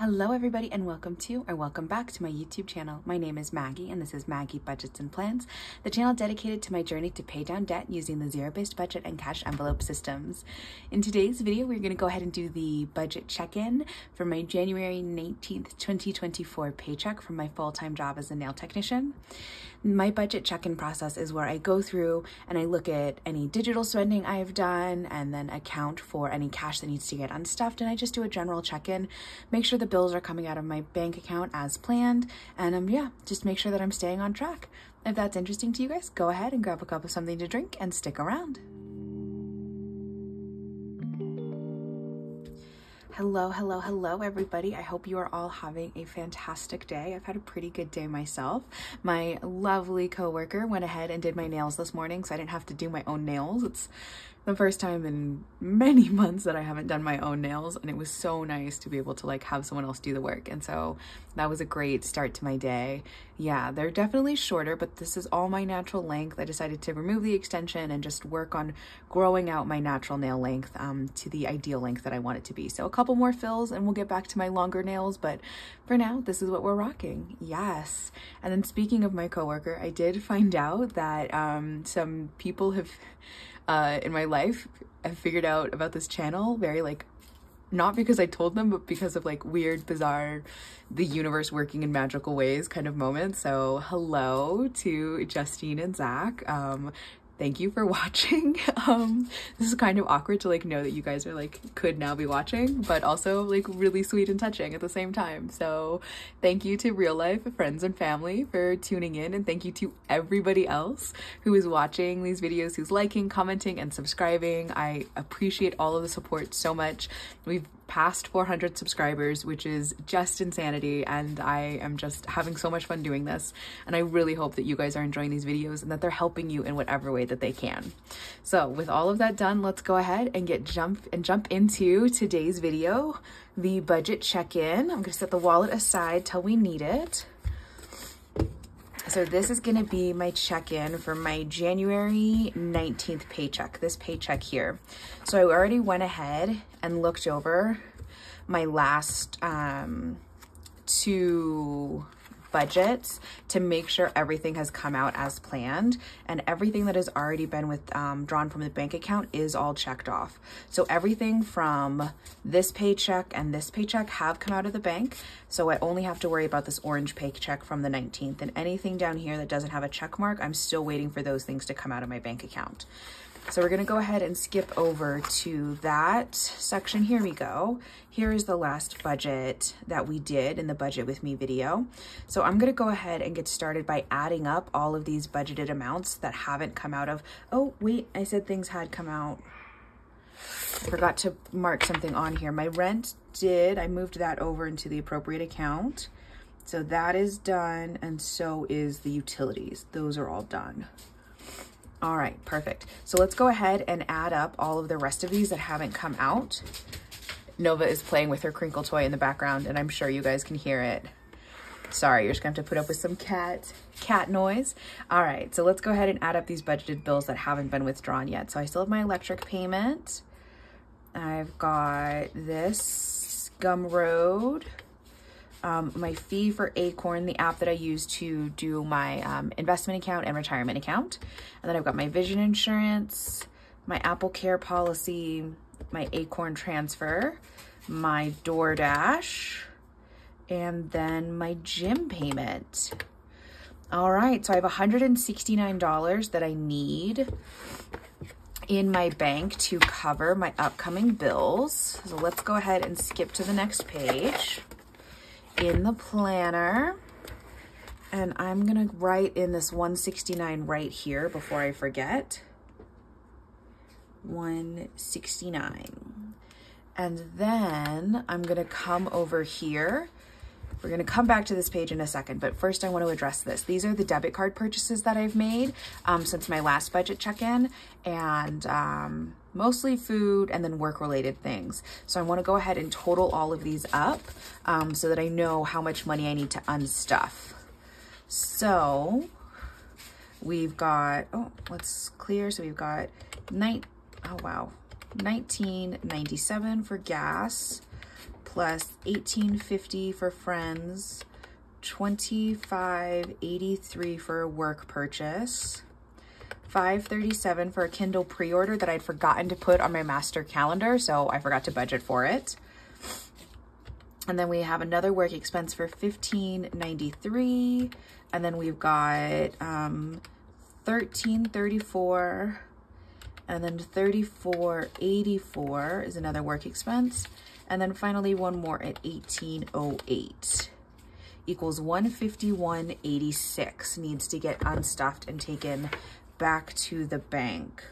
Hello everybody and welcome back to my YouTube channel. My name is Maggie and this is Maggie Budgets and Plans, the channel dedicated to my journey to pay down debt using the zero-based budget and cash envelope systems. In today's video, we're going to go ahead and do the budget check-in for my January 19th, 2024 paycheck from my full-time job as a nail technician. My budget check-in process is where I go through and I look at any digital spending I have done and then account for any cash that needs to get unstuffed, and I just do a general check-in, make sure the bills are coming out of my bank account as planned, and yeah, just make sure that I'm staying on track. If that's interesting to you guys, go ahead and grab a cup of something to drink and stick around. Hello everybody. I hope you are all having a fantastic day. I've had a pretty good day myself. My lovely coworker went ahead and did my nails this morning, so I didn't have to do my own nails. It's the first time in many months that I haven't done my own nails, and it was so nice to be able to have someone else do the work. And so that was a great start to my day. Yeah, they're definitely shorter, but this is all my natural length. I decided to remove the extension and just work on growing out my natural nail length to the ideal length that I want it to be. So a couple more fills and we'll get back to my longer nails, but for now, this is what we're rocking. Yes. And then speaking of my coworker, I did find out that some people have in my life have figured out about this channel very not because I told them, but because of weird, bizarre, the universe working in magical ways kind of moments. So hello to Justine and Zach. Thank you for watching. This is kind of awkward to know that you guys are could now be watching, but also really sweet and touching at the same time. So thank you to real life friends and family for tuning in, and thank you to everybody else who is watching these videos, who's liking, commenting, and subscribing. I appreciate all of the support so much. We've passed 400 subscribers, which is just insanity, and I am just having so much fun doing this, and I really hope that you guys are enjoying these videos and that they're helping you in whatever way that they can. So with all of that done, let's go ahead and jump into today's video, the budget check-in. I'm gonna set the wallet aside till we need it. So this is going to be my check-in for my January 19th paycheck, this paycheck here. So I already went ahead and looked over my last two budgets to make sure everything has come out as planned, and everything that has already been drawn from the bank account is all checked off. So everything from this paycheck and this paycheck have come out of the bank, so I only have to worry about this orange paycheck from the 19th, and anything down here that doesn't have a check mark, I'm still waiting for those things to come out of my bank account. So we're going to go ahead and skip over to that section. Here we go. Here is the last budget that we did in the Budget With Me video. So I'm going to go ahead and get started by adding up all of these budgeted amounts that haven't come out of, oh wait, I said things had come out. I forgot to mark something on here. My rent I moved that over into the appropriate account. So that is done, and so is the utilities. Those are all done. All right, perfect. So let's go ahead and add up all of the rest of these that haven't come out. Nova is playing with her crinkle toy in the background, and I'm sure you guys can hear it. Sorry, you're just gonna have to put up with some cat noise. All right, so let's go ahead and add up these budgeted bills that haven't been withdrawn yet. So I still have my electric payment. I've got this Gumroad. My fee for Acorn, the app that I use to do my investment account and retirement account. And then I've got my vision insurance, my Apple Care policy, my Acorn transfer, my DoorDash, and then my gym payment. All right, so I have $169 that I need in my bank to cover my upcoming bills. So let's go ahead and skip to the next page in the planner, and I'm gonna write in this 169 right here before I forget. 169. And then I'm gonna come over here. We're gonna come back to this page in a second, but first I want to address this. These are the debit card purchases that I've made since my last budget check-in, and mostly food and then work-related things. So I want to go ahead and total all of these up so that I know how much money I need to unstuff. So we've got, oh, let's clear. So we've got $19.97 for gas, plus $18.50 for friends, $25.83 for a work purchase, $5.37 for a Kindle pre-order that I'd forgotten to put on my master calendar, so I forgot to budget for it. And then we have another work expense for $15.93, and then we've got $13.34, and then $34.84 is another work expense, and then finally one more at $18.08 equals $151.86 needs to get unstuffed and taken back to the bank.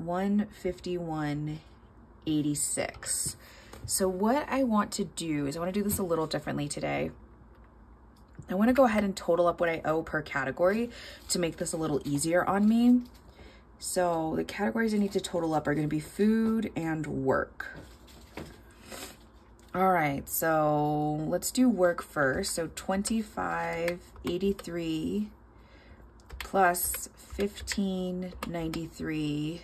$151.86. So what I want to do is I want to do this a little differently today. I want to go ahead and total up what I owe per category to make this a little easier on me. So the categories I need to total up are going to be food and work. All right, so let's do work first. So $25.83 plus $15.93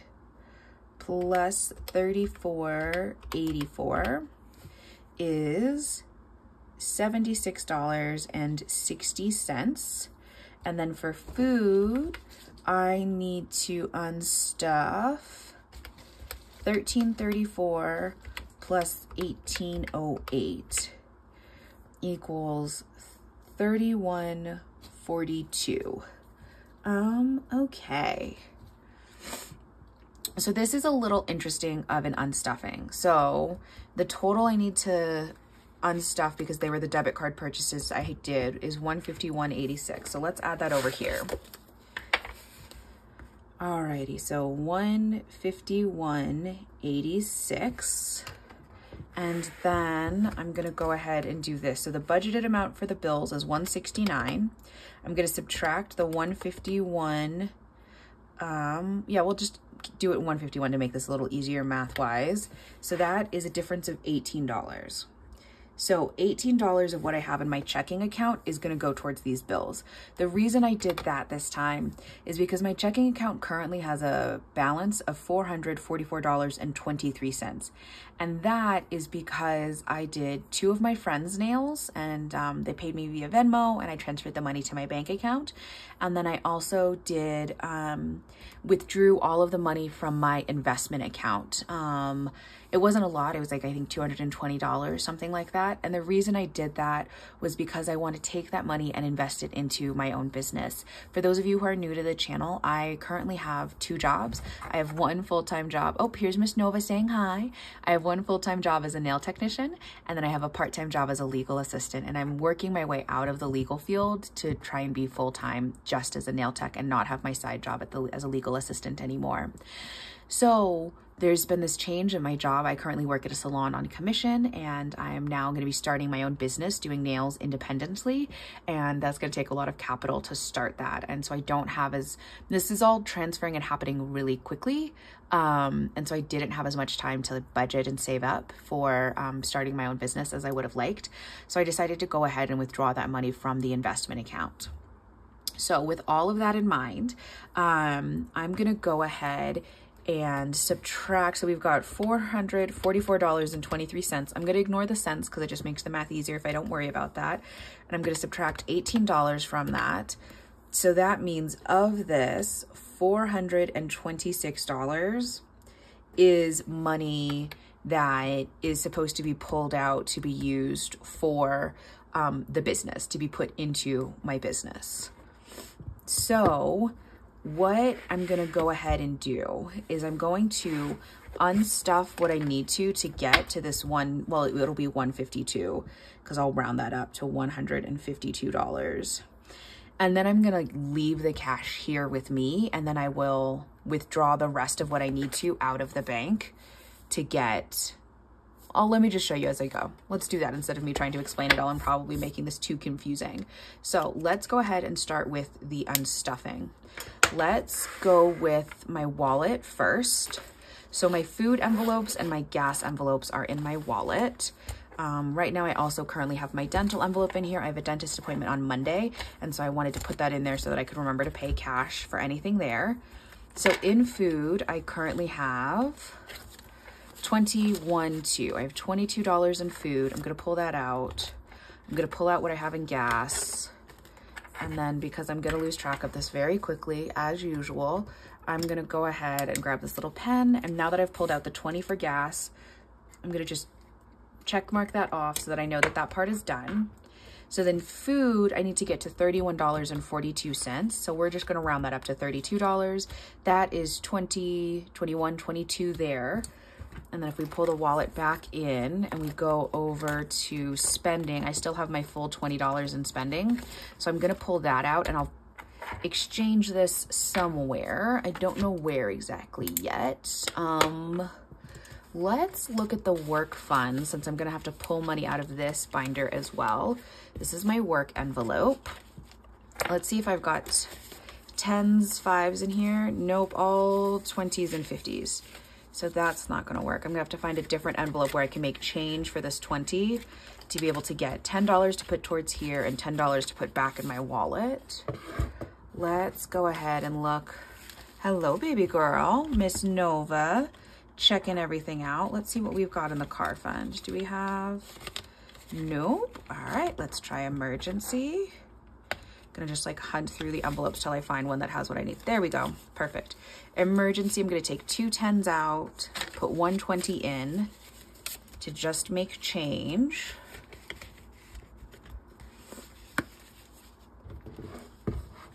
plus $34.84 is $76.60. And then for food, I need to unstuff $13.34 plus $18.08 equals $31.42. Okay. So this is a little interesting of an unstuffing. So the total I need to unstuff, because they were the debit card purchases I did, is $151.86. So let's add that over here. Alrighty, so $151.86. And then I'm gonna go ahead and do this. So the budgeted amount for the bills is $169. I'm gonna subtract the $151. Yeah, we'll just do it $151 to make this a little easier math-wise. So that is a difference of $18. So $18 of what I have in my checking account is going to go towards these bills. The reason I did that this time is because my checking account currently has a balance of $444.23. And that is because I did 2 of my friends' nails, and they paid me via Venmo, and I transferred the money to my bank account. And then I also did withdrew all of the money from my investment account. It wasn't a lot. It was like, I think $220, something like that. And the reason I did that was because I want to take that money and invest it into my own business. For those of you who are new to the channel, I currently have 2 jobs. I have one full-time job. Oh, here's Miss Nova saying hi. I have one full-time job as a nail technician, and then I have a part-time job as a legal assistant. And I'm working my way out of the legal field to try and be full-time just as a nail tech and not have my side job as a legal assistant anymore. So there's been this change in my job. I currently work at a salon on commission, and I am now going to be starting my own business doing nails independently, and that's going to take a lot of capital to start that. And so I don't have this is all transferring and happening really quickly, and so I didn't have as much time to budget and save up for starting my own business as I would have liked. So I decided to go ahead and withdraw that money from the investment account. So with all of that in mind, I'm going to go ahead and subtract. So we've got $444.23. I'm going to ignore the cents because it just makes the math easier if I don't worry about that. And I'm going to subtract $18 from that. So that means of this, $426 is money that is supposed to be pulled out to be used for the business, to be put into my business. So what I'm going to go ahead and do is I'm going to unstuff what I need to get to this one. Well, it'll be $152 because I'll round that up to $152. And then I'm going to leave the cash here with me, and then I will withdraw the rest of what I need to out of the bank to get. Let me just show you as I go. Let's do that instead of me trying to explain it all. I'm probably making this too confusing. So let's go ahead and start with the unstuffing. Let's go with my wallet first. So my food envelopes and my gas envelopes are in my wallet. Right now, I also currently have my dental envelope in here. I have a dentist appointment on Monday, and so I wanted to put that in there so that I could remember to pay cash for anything there. So in food, I currently have 21.2. I have $22 in food. I'm gonna pull that out. I'm gonna pull out what I have in gas. And then because I'm gonna lose track of this very quickly, as usual, I'm gonna go ahead and grab this little pen. And now that I've pulled out the 20 for gas, I'm gonna just check mark that off so that I know that that part is done. So then food, I need to get to $31.42. So we're just gonna round that up to $32. That is 20, 21, 22 there. And then if we pull the wallet back in and we go over to spending, I still have my full $20 in spending. So I'm gonna pull that out and I'll exchange this somewhere. I don't know where exactly yet. Let's look at the work fund since I'm gonna have to pull money out of this binder as well. This is my work envelope. Let's see if I've got 10s, 5s in here. Nope, all 20s and 50s. So that's not gonna work. I'm gonna have to find a different envelope where I can make change for this 20 to be able to get $10 to put towards here and $10 to put back in my wallet. Let's go ahead and look. Hello, baby girl, Miss Nova. Checking everything out. Let's see what we've got in the car fund. Do we have? Nope. All right, let's try emergency. Gonna just like hunt through the envelopes till I find one that has what I need. There we go. Perfect. Emergency, I'm gonna take 2 10s out, put 120 in to just make change.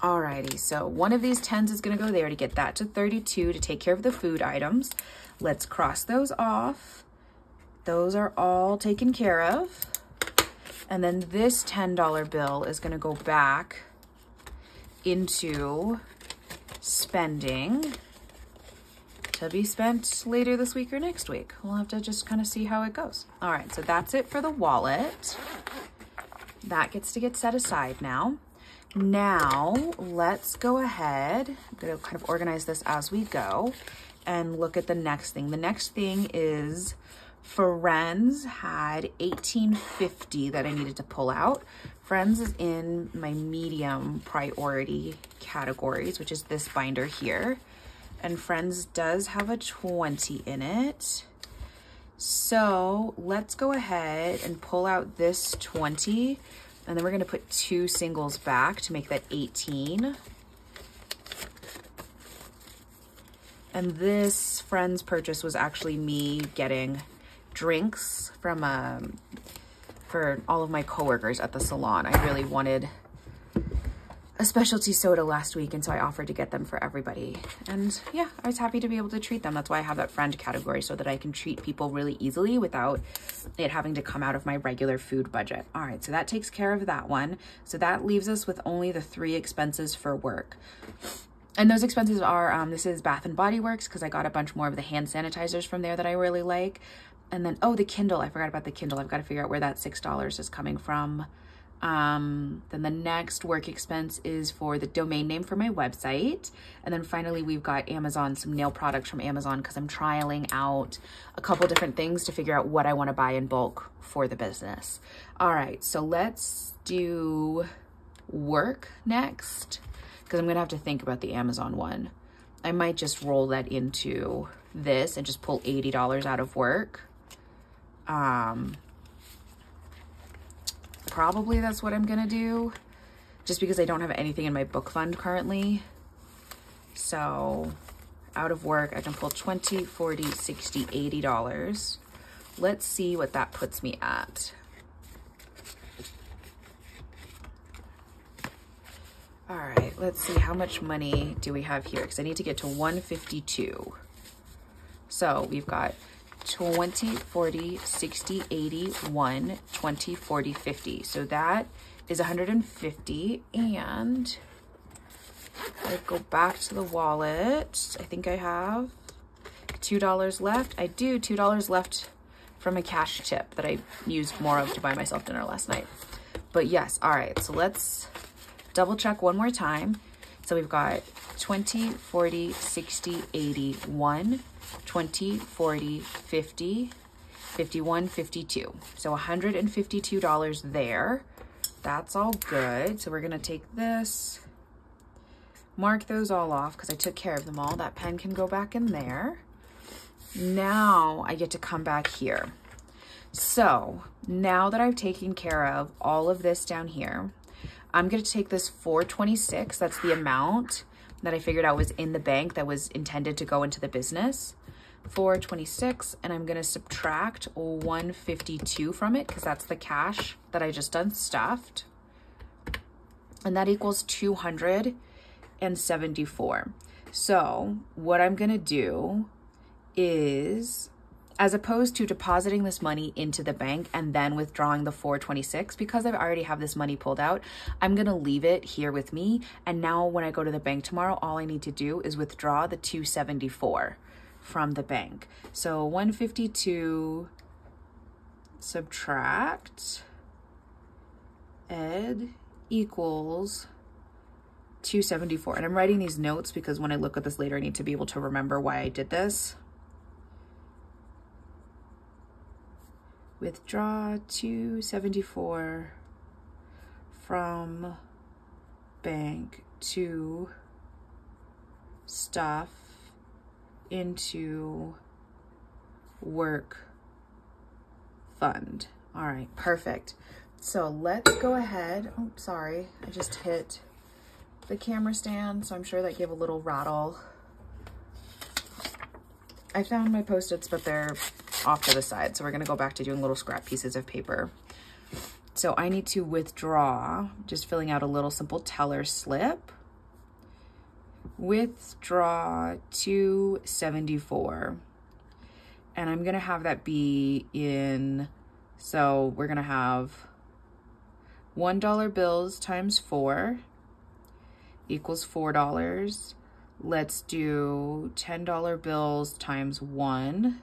Alrighty, so one of these 10s is gonna go there to get that to 32 to take care of the food items. Let's cross those off. Those are all taken care of. And then this $10 bill is gonna go back into spending to be spent later this week or next week. We'll have to just kind of see how it goes. All right, so that's it for the wallet. That gets to get set aside now. Now, let's go ahead. I'm gonna kind of organize this as we go and look at the next thing. The next thing is Friends had $18.50 that I needed to pull out. Friends is in my medium priority categories, which is this binder here. And Friends does have a 20 in it. So let's go ahead and pull out this 20, and then we're gonna put 2 singles back to make that 18. And this Friends purchase was actually me getting drinks from for all of my coworkers at the salon. I really wanted a specialty soda last week, and so I offered to get them for everybody. And yeah, I was happy to be able to treat them. That's why I have that friend category, so that I can treat people really easily without it having to come out of my regular food budget. All right, so that takes care of that one. So that leaves us with only the 3 expenses for work. And those expenses are, this is Bath & Body Works, because I got a bunch more of the hand sanitizers from there that I really like. And then, oh, the Kindle. I forgot about the Kindle. I've got to figure out where that $6 is coming from. Then the next work expense is for the domain name for my website. And then finally, we've got Amazon, some nail products from Amazon, because I'm trialing out a couple different things to figure out what I want to buy in bulk for the business. All right, so let's do work next, because I'm going to have to think about the Amazon one. I might just roll that into this and just pull $80 out of work. Probably that's what I'm gonna do, just because I don't have anything in my book fund currently. So out of work, I can pull $20, $40, $60, $80. Let's see what that puts me at. All right, let's see, how much money do we have here? Because I need to get to 152. So we've got 20, 40, 60, 80, 1, 20, 40, 50. So that is 150. And I go back to the wallet. I think I have $2 left. I do, $2 left from a cash tip that I used more of to buy myself dinner last night. But yes, all right, so let's double check one more time. So we've got 20, 40, 60, 80, 1, 20, 40, 50, 51, 52. So $152 there. That's all good. So we're gonna take this, mark those all off because I took care of them all. That pen can go back in there. now I get to come back here. So now that I've taken care of all of this down here, I'm going to take this 426, that's the amount that I figured out was in the bank that was intended to go into the business, 426, and I'm going to subtract 152 from it because that's the cash that I just unstuffed, and that equals 274. So what I'm going to do is, as opposed to depositing this money into the bank and then withdrawing the 426, because I already have this money pulled out, I'm going to leave it here with me. And now when I go to the bank tomorrow, all I need to do is withdraw the 274 from the bank. So 152 subtract ed equals 274. And I'm writing these notes because when I look at this later, I need to be able to remember why I did this. Withdraw 274 from bank to stuff into work fund. All right, perfect. So let's go ahead. Oh, sorry, I just hit the camera stand, so I'm sure that gave a little rattle. I found my Post-its, but they're off to the side, so we're gonna go back to doing little scrap pieces of paper. So I need to withdraw, just filling out a little simple teller slip. Withdraw 274. And I'm gonna have that be in, so we're gonna have $1 bills times 4 equals $4. Let's do $10 bills times 1.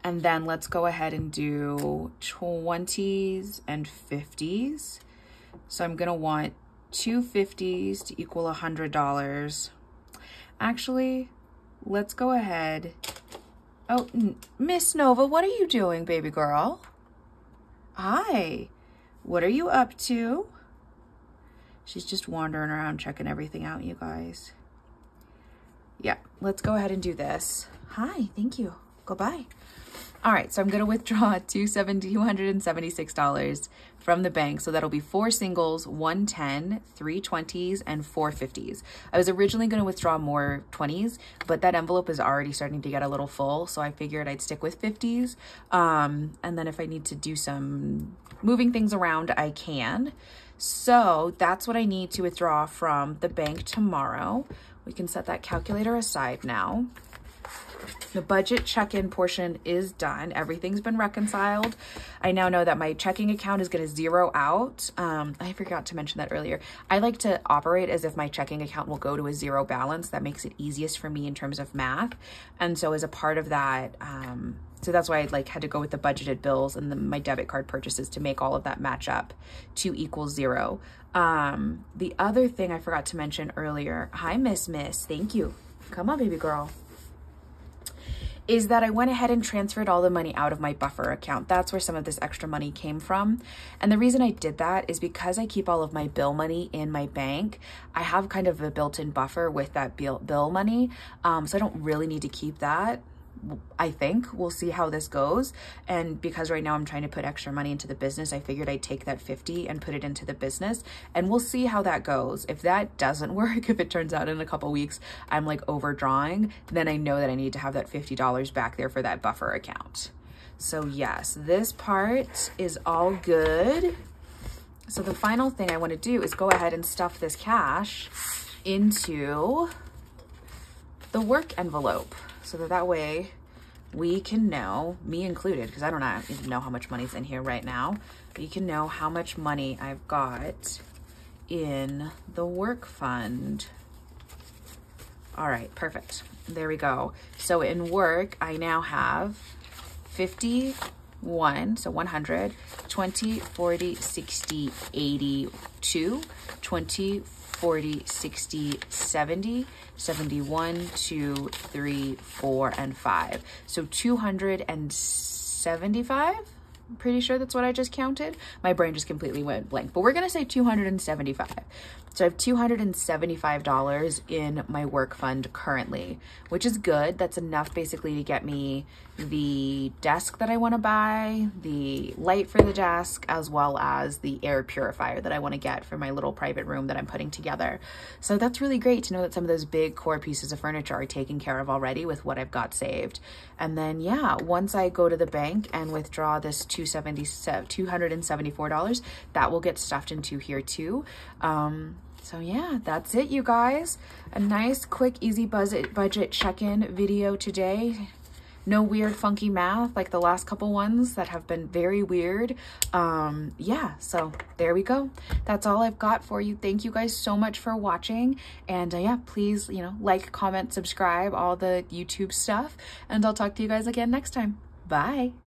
And then let's go ahead and do 20s and 50s. So I'm gonna want 2 50s to equal $100. Actually, let's go ahead. Oh, Miss Nova, what are you doing, baby girl? Hi, what are you up to? She's just wandering around checking everything out, you guys. Yeah, let's go ahead and do this. Hi, thank you. Goodbye. All right, so I'm gonna withdraw $276 from the bank. So that'll be 4 singles, 1 10, 3 20s, and 4 50s. I was originally gonna withdraw more 20s, but that envelope is already starting to get a little full. So I figured I'd stick with 50s. And then if I need to do some moving things around, I can. So that's what I need to withdraw from the bank tomorrow. We can set that calculator aside now. The budget check-in portion is done. Everything's been reconciled. I now know that my checking account is going to zero out. I forgot to mention that earlier. I like to operate as if my checking account will go to a zero balance. That makes it easiest for me in terms of math. And so as a part of that, so that's why I had to go with the budgeted bills and my debit card purchases to make all of that match up to equal 0. The other thing I forgot to mention earlier, hi, Miss, thank you. Come on, baby girl. Is that I went ahead and transferred all the money out of my buffer account. That's where some of this extra money came from. And the reason I did that is because I keep all of my bill money in my bank. I have kind of a built-in buffer with that bill money. So I don't really need to keep that. I think we'll see how this goes. And because right now I'm trying to put extra money into the business, I figured I'd take that 50 and put it into the business, and we'll see how that goes. If that doesn't work, if it turns out in a couple weeks I'm like overdrawing, then I know that I need to have that $50 back there for that buffer account. So yes, this part is all good. So the final thing I want to do is go ahead and stuff this cash into the work envelope, so that way we can know, me included, because I don't even know how much money's in here right now, but you can know how much money I've got in the work fund. All right, perfect. There we go. So in work, I now have 51, so 100, 20, 40, 60, 82, 20, 40, 60, 70, 71, 2, 3, 4, and 5. So 275? pretty sure that's what I just counted. My brain just completely went blank, but we're gonna say 275. So I have $275 in my work fund currently, which is good. That's enough basically to get me the desk that I want to buy, the light for the desk, as well as the air purifier that I want to get for my little private room that I'm putting together. So that's really great to know that some of those big core pieces of furniture are taken care of already with what I've got saved. And then, yeah, once I go to the bank and withdraw this $274, that will get stuffed into here too. So yeah, that's it, you guys. A nice, quick, easy budget check-in video today. No weird, funky math like the last couple ones that have been very weird. Yeah, so there we go. That's all I've got for you. Thank you guys so much for watching. And yeah, please, you know, like, comment, subscribe, all the YouTube stuff. And I'll talk to you guys again next time. Bye.